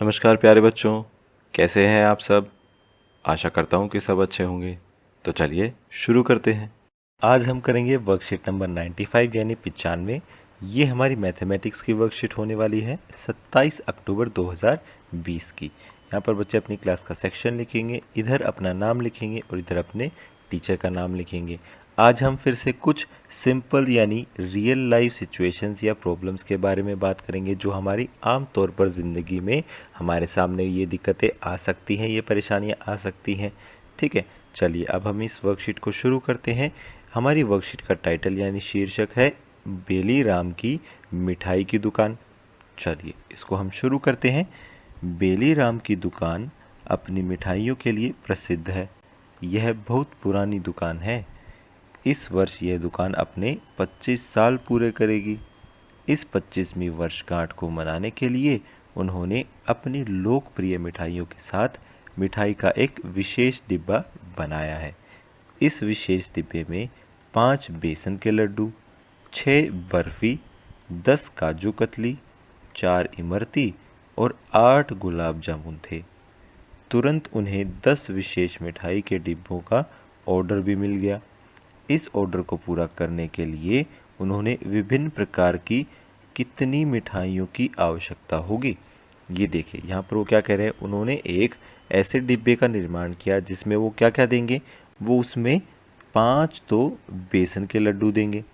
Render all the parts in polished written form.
नमस्कार प्यारे बच्चों, कैसे हैं आप सब। आशा करता हूँ कि सब अच्छे होंगे। तो चलिए शुरू करते हैं। आज हम करेंगे वर्कशीट नंबर 95 यानी 95। ये हमारी मैथमेटिक्स की वर्कशीट होने वाली है 27 अक्टूबर 2020 की। यहाँ पर बच्चे अपनी क्लास का सेक्शन लिखेंगे, इधर अपना नाम लिखेंगे और इधर अपने टीचर का नाम लिखेंगे। आज हम फिर से कुछ सिंपल यानी रियल लाइफ सिचुएशंस या प्रॉब्लम्स के बारे में बात करेंगे जो हमारी आम तौर पर ज़िंदगी में हमारे सामने ये दिक्कतें आ सकती हैं, ये परेशानियां आ सकती हैं। ठीक है, चलिए अब हम इस वर्कशीट को शुरू करते हैं। हमारी वर्कशीट का टाइटल यानी शीर्षक है बेली राम की मिठाई की दुकान। चलिए इसको हम शुरू करते हैं। बेली राम की दुकान अपनी मिठाइयों के लिए प्रसिद्ध है। यह बहुत पुरानी दुकान है। इस वर्ष यह दुकान अपने 25 साल पूरे करेगी। इस 25वीं वर्षगांठ को मनाने के लिए उन्होंने अपनी लोकप्रिय मिठाइयों के साथ मिठाई का एक विशेष डिब्बा बनाया है। इस विशेष डिब्बे में 5 बेसन के लड्डू, 6 बर्फी, 10 काजू कतली, 4 इमरती और 8 गुलाब जामुन थे। तुरंत उन्हें 10 विशेष मिठाई के डिब्बों का ऑर्डर भी मिल गया। इस ऑर्डर को पूरा करने के लिए उन्होंने विभिन्न प्रकार की कितनी मिठाइयों की आवश्यकता होगी। ये देखिए यहाँ पर वो क्या कह रहे हैं, उन्होंने एक ऐसे डिब्बे का निर्माण किया जिसमें वो क्या क्या देंगे, वो उसमें 5 तो बेसन के लड्डू देंगे,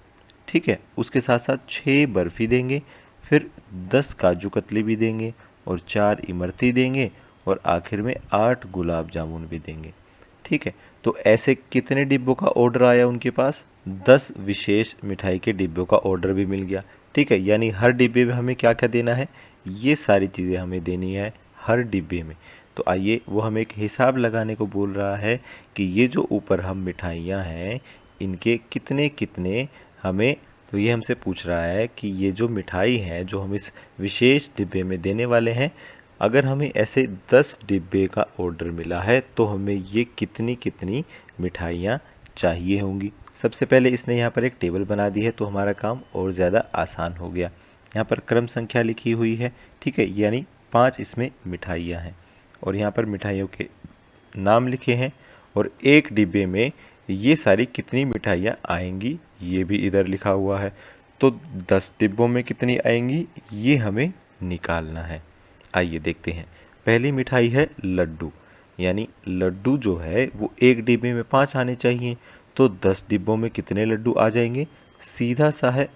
ठीक है, उसके साथ साथ 6 बर्फ़ी देंगे, फिर 10 काजू कतली भी देंगे और 4 इमरती देंगे और आखिर में 8 गुलाब जामुन भी देंगे। ठीक है, तो ऐसे कितने डिब्बों का ऑर्डर आया उनके पास, 10 विशेष मिठाई के डिब्बों का ऑर्डर भी मिल गया। ठीक है, यानी हर डिब्बे में हमें क्या क्या देना है, ये सारी चीज़ें हमें देनी है हर डिब्बे में। तो आइए वो हमें एक हिसाब लगाने को बोल रहा है कि ये जो ऊपर हम मिठाइयाँ हैं इनके कितने कितने हमें, तो ये हमसे पूछ रहा है कि ये जो मिठाई है जो हम इस विशेष डिब्बे में देने वाले हैं, अगर हमें ऐसे 10 डिब्बे का ऑर्डर मिला है तो हमें ये कितनी कितनी मिठाइयाँ चाहिए होंगी। सबसे पहले इसने यहाँ पर एक टेबल बना दी है तो हमारा काम और ज़्यादा आसान हो गया। यहाँ पर क्रम संख्या लिखी हुई है, ठीक है, यानी 5 इसमें मिठाइयाँ हैं और यहाँ पर मिठाइयों के नाम लिखे हैं और एक डिब्बे में ये सारी कितनी मिठाइयाँ आएंगी ये भी इधर लिखा हुआ है। तो 10 डिब्बों में कितनी आएंगी ये हमें निकालना है। आइए देखते हैं। पहली मिठाई है लड्डू, यानी लड्डू जो है वो एक डिब्बे में 5 आने चाहिए। तो 10 डिब्बों में कितने लड्डू आ जाएंगे, सीधा सा है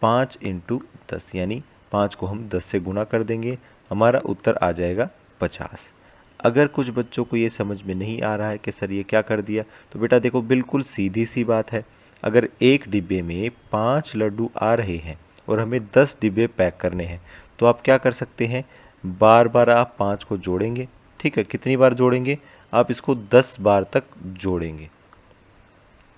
5 इंटू 10, यानी 5 को हम 10 से गुना कर देंगे, हमारा उत्तर आ जाएगा 50। अगर कुछ बच्चों को ये समझ में नहीं आ रहा है कि सर ये क्या कर दिया, तो बेटा देखो बिल्कुल सीधी सी बात है। अगर एक डिब्बे में 5 लड्डू आ रहे हैं और हमें 10 डिब्बे पैक करने हैं तो आप क्या कर सकते हैं, बार बार आप 5 को जोड़ेंगे। ठीक है, कितनी बार जोड़ेंगे, आप इसको 10 बार तक जोड़ेंगे।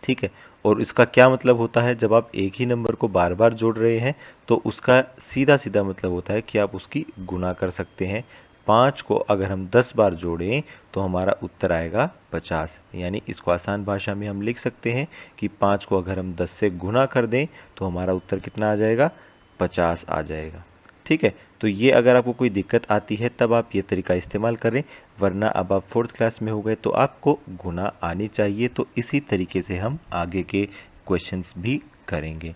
ठीक है, और इसका क्या मतलब होता है, जब आप एक ही नंबर को बार बार जोड़ रहे हैं तो उसका सीधा सीधा मतलब होता है कि आप उसकी गुना कर सकते हैं। 5 को अगर हम 10 बार जोड़ें तो हमारा उत्तर आएगा 50। यानी इसको आसान भाषा में हम लिख सकते हैं कि 5 को अगर हम 10 से गुना कर दें तो हमारा उत्तर कितना आ जाएगा, 50 आ जाएगा। ठीक है, तो ये अगर आपको कोई दिक्कत आती है तब आप ये तरीका इस्तेमाल करें, वरना अब आप 4th क्लास में हो गए तो आपको गुना आनी चाहिए। तो इसी तरीके से हम आगे के क्वेश्चंस भी करेंगे।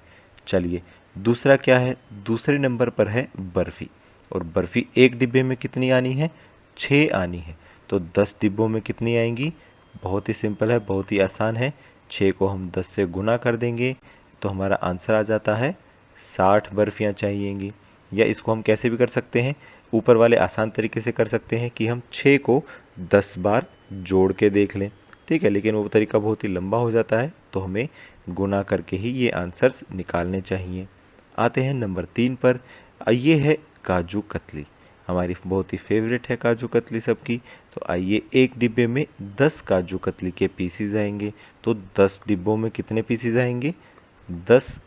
चलिए दूसरा क्या है, दूसरे नंबर पर है बर्फ़ी, और बर्फ़ी एक डिब्बे में कितनी आनी है, 6 आनी है। तो 10 डिब्बों में कितनी आएंगी, बहुत ही सिंपल है, बहुत ही आसान है। 6 को हम 10 से गुना कर देंगे तो हमारा आंसर आ जाता है 60 बर्फ़ियाँ चाहिएंगी। या इसको हम कैसे भी कर सकते हैं, ऊपर वाले आसान तरीके से कर सकते हैं कि हम 6 को 10 बार जोड़ के देख लें। ठीक है, लेकिन वो तरीका बहुत ही लंबा हो जाता है तो हमें गुना करके ही ये आंसर्स निकालने चाहिए। आते हैं नंबर 3 पर। ये है काजू कतली, हमारी बहुत ही फेवरेट है काजू कतली सबकी। तो आइए, एक डिब्बे में 10 काजू कतली के पीसीज आएंगे। तो 10 डिब्बों में कितने पीसीज आएंगे, 10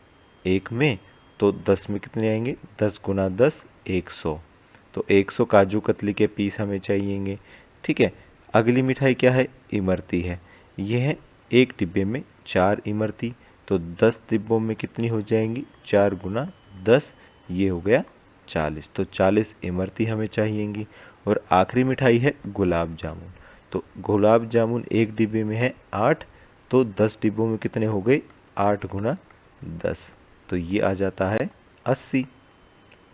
एक में, तो 10 में कितने आएंगे, 10 गुना 10 100। तो 100 काजू कतली के पीस हमें चाहिएंगे। ठीक है, अगली मिठाई क्या है, इमरती है। ये है एक डिब्बे में 4 इमरती। तो 10 डिब्बों में कितनी हो जाएंगी, 4 गुना 10, ये हो गया 40, तो 40 इमरती हमें चाहिएंगी। और आखिरी मिठाई है गुलाब जामुन, तो गुलाब जामुन एक डिब्बे में है 8, तो 10 डिब्बों में कितने हो गए, 8 गुना 10, तो ये आ जाता है 80।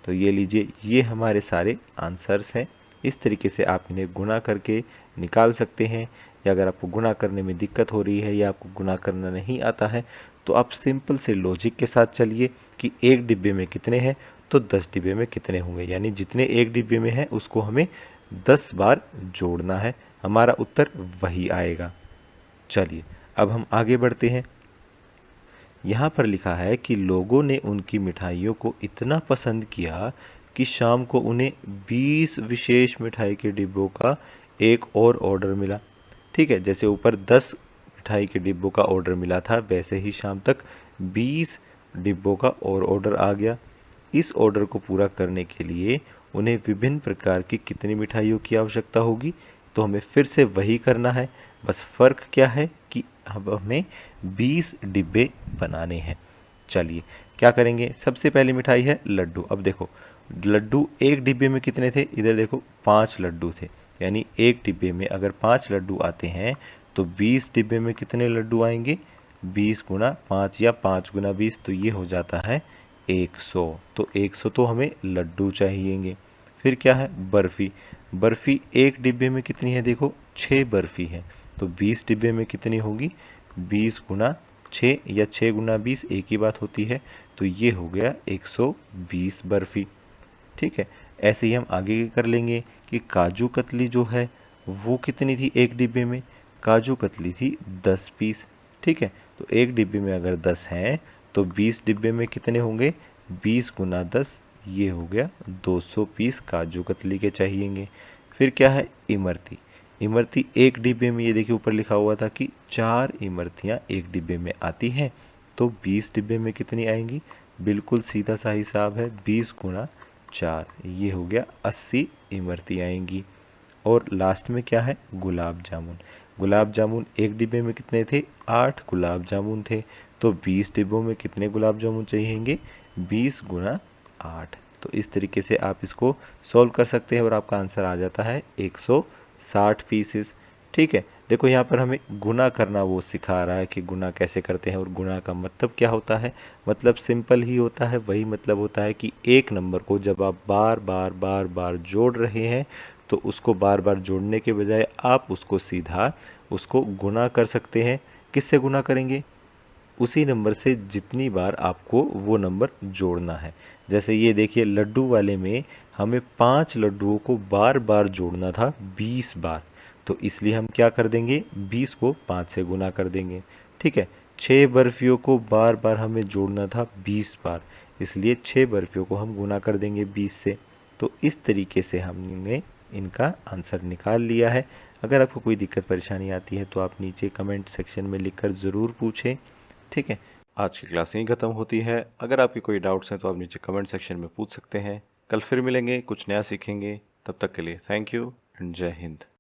तो ये लीजिए, ये हमारे सारे आंसर्स हैं। इस तरीके से आप इन्हें गुणा करके निकाल सकते हैं। या अगर आपको गुणा करने में दिक्कत हो रही है या आपको गुणा करना नहीं आता है तो आप सिंपल से लॉजिक के साथ चलिए कि एक डिब्बे में कितने हैं तो 10 डिब्बे में कितने होंगे, यानी जितने एक डिब्बे में है उसको हमें 10 बार जोड़ना है, हमारा उत्तर वही आएगा। चलिए अब हम आगे बढ़ते हैं। यहाँ पर लिखा है कि लोगों ने उनकी मिठाइयों को इतना पसंद किया कि शाम को उन्हें 20 विशेष मिठाई के डिब्बों का एक और ऑर्डर मिला। ठीक है, जैसे ऊपर 10 मिठाई के डिब्बों का ऑर्डर मिला था, वैसे ही शाम तक 20 डिब्बों का और ऑर्डर आ गया। इस ऑर्डर को पूरा करने के लिए उन्हें विभिन्न प्रकार की कितनी मिठाइयों की आवश्यकता होगी, तो हमें फिर से वही करना है, बस फ़र्क क्या है कि अब हमें 20 डिब्बे बनाने हैं। चलिए क्या करेंगे, सबसे पहली मिठाई है लड्डू। अब देखो लड्डू एक डिब्बे में कितने थे, इधर देखो 5 लड्डू थे, यानी एक डिब्बे में अगर 5 लड्डू आते हैं तो 20 डिब्बे में कितने लड्डू आएंगे, 20 गुना 5 या 5 गुना 20, तो ये हो जाता है 100। तो 100 तो हमें लड्डू चाहिएंगे। फिर क्या है, बर्फ़ी। बर्फ़ी एक डिब्बे में कितनी है, देखो 6 बर्फ़ी है, तो 20 डिब्बे में कितनी होगी, 20 गुना 6 या 6 गुना 20 एक ही बात होती है, तो ये हो गया 120 बर्फ़ी। ठीक है, ऐसे ही हम आगे कर लेंगे कि काजू कतली जो है वो कितनी थी एक डिब्बे में, काजू कतली थी 10 पीस। ठीक है, तो एक डिब्बे में अगर 10 हैं तो 20 डिब्बे में कितने होंगे, 20 गुना 10, ये हो गया 200 पीस काजू कतली के चाहिएंगे। फिर क्या है, इमरती। इमरती एक डिब्बे में, ये देखिए ऊपर लिखा हुआ था कि 4 इमरतियाँ एक डिब्बे में आती हैं, तो 20 डिब्बे में कितनी आएंगी, बिल्कुल सीधा सा हिसाब है, 20 गुना 4, ये हो गया 80 इमरती आएंगी। और लास्ट में क्या है, गुलाब जामुन। गुलाब जामुन एक डिब्बे में कितने थे, 8 गुलाब जामुन थे, तो 20 डिब्बों में कितने गुलाब जामुन चाहिएंगे, 20 गुना 8। तो इस तरीके से आप इसको सॉल्व कर सकते हैं और आपका आंसर आ जाता है 160 पीसेस। ठीक है, देखो यहाँ पर हमें गुना करना वो सिखा रहा है कि गुना कैसे करते हैं और गुना का मतलब क्या होता है। मतलब सिंपल ही होता है, वही मतलब होता है कि एक नंबर को जब आप बार बार बार बार जोड़ रहे हैं तो उसको बार बार जोड़ने के बजाय आप उसको सीधा उसको गुना कर सकते हैं। किससे गुना करेंगे, उसी नंबर से जितनी बार आपको वो नंबर जोड़ना है। जैसे ये देखिए लड्डू वाले में हमें 5 लड्डुओं को बार बार जोड़ना था 20 बार, तो इसलिए हम क्या कर देंगे, 20 को 5 से गुना कर देंगे। ठीक है, 6 बर्फियों को बार बार हमें जोड़ना था 20 बार, इसलिए 6 बर्फियों को हम गुना कर देंगे 20 से। तो इस तरीके से हमने इनका आंसर निकाल लिया है। अगर आपको कोई दिक्कत परेशानी आती है तो आप नीचे कमेंट सेक्शन में लिखकर ज़रूर पूछें। ठीक है, आज की क्लास यहीं ख़त्म होती है। अगर आपके कोई डाउट्स हैं तो आप नीचे कमेंट सेक्शन में पूछ सकते हैं। कल फिर मिलेंगे, कुछ नया सीखेंगे। तब तक के लिए थैंक यू एंड जय हिंद।